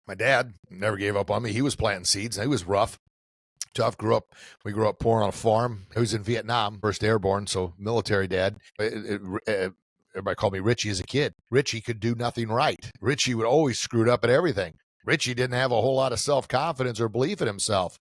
My dad never gave up on me. He was planting seeds. He was rough, tough. We grew up poor on a farm. He was in Vietnam, first airborne, so military dad. Everybody called me Richie as a kid. Richie could do nothing right. Richie would always screwed up at everything. Richie didn't have a whole lot of self-confidence or belief in himself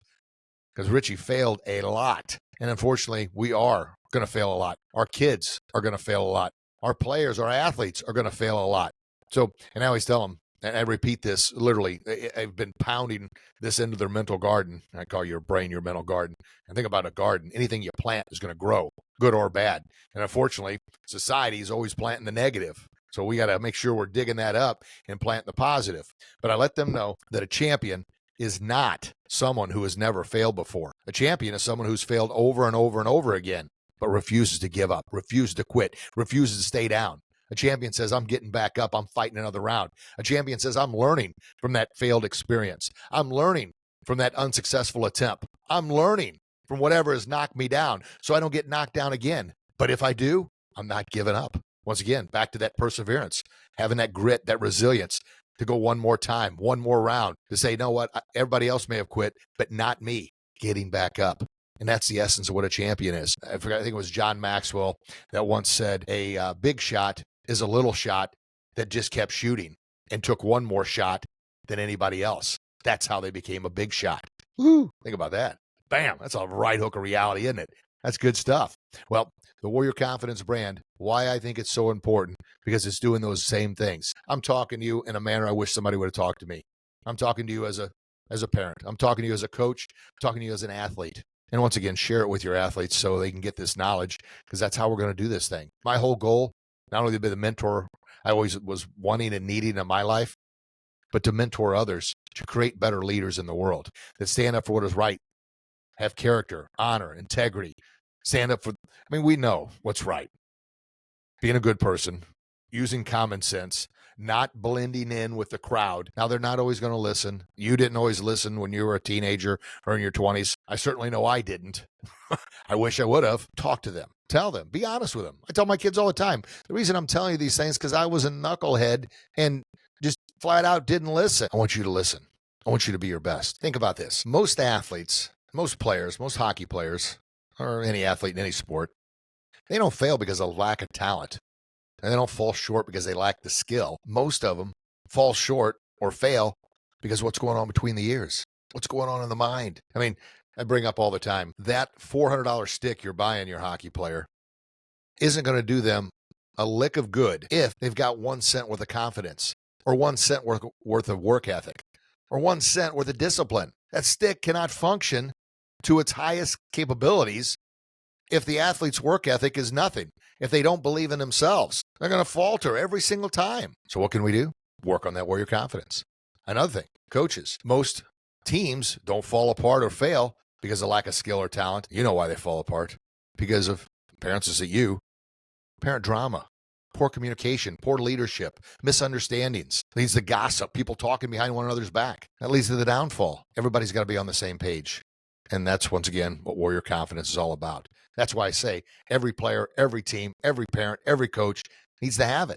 because Richie failed a lot. And unfortunately, we are going to fail a lot. Our kids are going to fail a lot. Our players, our athletes are going to fail a lot. So, and I always tell them, and I repeat this literally, I've been pounding this into their mental garden. I call your brain your mental garden. And think about a garden. Anything you plant is going to grow, good or bad. And unfortunately, society is always planting the negative. So we got to make sure we're digging that up and planting the positive. But I let them know that a champion is not someone who has never failed before. A champion is someone who's failed over and over and over again, but refuses to give up, refuses to quit, refuses to stay down. A champion says, I'm getting back up. I'm fighting another round. A champion says, I'm learning from that failed experience. I'm learning from that unsuccessful attempt. I'm learning from whatever has knocked me down so I don't get knocked down again. But if I do, I'm not giving up. Once again, back to that perseverance, having that grit, that resilience to go one more time, one more round, to say, you know what, everybody else may have quit, but not me, getting back up. And that's the essence of what a champion is. I think it was John Maxwell that once said, a big shot is a little shot that just kept shooting and took one more shot than anybody else. That's how they became a big shot. Woo! Think about that. Bam! That's a right hook of reality, isn't it? That's good stuff. Well, the Warrior Confidence brand, why I think it's so important, because it's doing those same things. I'm talking to you in a manner I wish somebody would have talked to me. I'm talking to you as a parent. I'm talking to you as a coach. I'm talking to you as an athlete. And once again, share it with your athletes so they can get this knowledge, because that's how we're going to do this thing. My whole goal, not only to be the mentor I always was wanting and needing in my life, but to mentor others, to create better leaders in the world that stand up for what is right, have character, honor, integrity, stand up for, we know what's right. Being a good person, using common sense, not blending in with the crowd. Now, they're not always going to listen. You didn't always listen when you were a teenager or in your 20s. I certainly know I didn't. I wish I would have. Talk to them. Tell them. Be honest with them. I tell my kids all the time, the reason I'm telling you these things is because I was a knucklehead and just flat out didn't listen. I want you to listen. I want you to be your best. Think about this. Most athletes, most players, most hockey players, or any athlete in any sport, they don't fail because of lack of talent. And they don't fall short because they lack the skill. Most of them fall short or fail because what's going on between the ears? What's going on in the mind? I bring up all the time, that $400 stick you're buying your hockey player isn't going to do them a lick of good if they've got 1 cent worth of confidence, or 1 cent worth of work ethic, or 1 cent worth of discipline. That stick cannot function to its highest capabilities if the athlete's work ethic is nothing. If they don't believe in themselves, they're going to falter every single time. So what can we do? Work on that warrior confidence. Another thing, coaches. Most teams don't fall apart or fail because of lack of skill or talent. You know why they fall apart. Because of, parents is it you, parent drama, poor communication, poor leadership, misunderstandings, leads to gossip, people talking behind one another's back. That leads to the downfall. Everybody's got to be on the same page. And that's, once again, what warrior confidence is all about. That's why I say every player, every team, every parent, every coach needs to have it.